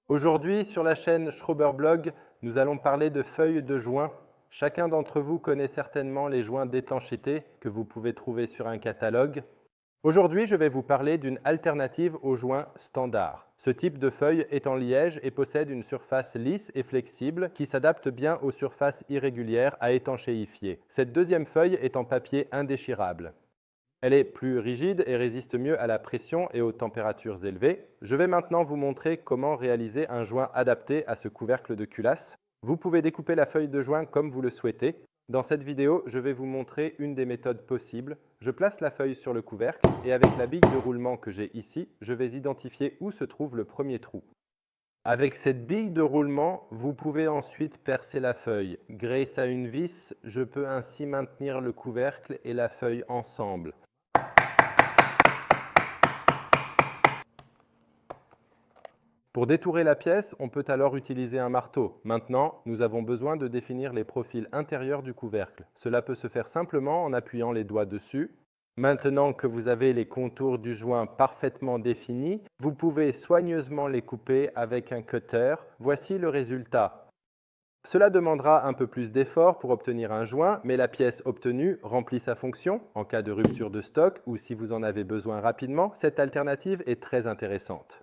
Aujourd'hui, sur la chaîne Schrober-Blog, nous allons parler de feuilles de joint. Chacun d'entre vous connaît certainement les joints d'étanchéité que vous pouvez trouver sur un catalogue. Aujourd'hui, je vais vous parler d'une alternative aux joints standards. Ce type de feuille est en liège et possède une surface lisse et flexible qui s'adapte bien aux surfaces irrégulières à étanchéifier. Cette deuxième feuille est en papier indéchirable. Elle est plus rigide et résiste mieux à la pression et aux températures élevées. Je vais maintenant vous montrer comment réaliser un joint adapté à ce couvercle de culasse. Vous pouvez découper la feuille de joint comme vous le souhaitez. Dans cette vidéo, je vais vous montrer une des méthodes possibles. Je place la feuille sur le couvercle et avec la bille de roulement que j'ai ici, je vais identifier où se trouve le premier trou. Avec cette bille de roulement, vous pouvez ensuite percer la feuille. Grâce à une vis, je peux ainsi maintenir le couvercle et la feuille ensemble. Pour détourer la pièce, on peut alors utiliser un marteau. Maintenant, nous avons besoin de définir les profils intérieurs du couvercle. Cela peut se faire simplement en appuyant les doigts dessus. Maintenant que vous avez les contours du joint parfaitement définis, vous pouvez soigneusement les couper avec un cutter. Voici le résultat. Cela demandera un peu plus d'effort pour obtenir un joint, mais la pièce obtenue remplit sa fonction. En cas de rupture de stock ou si vous en avez besoin rapidement, cette alternative est très intéressante.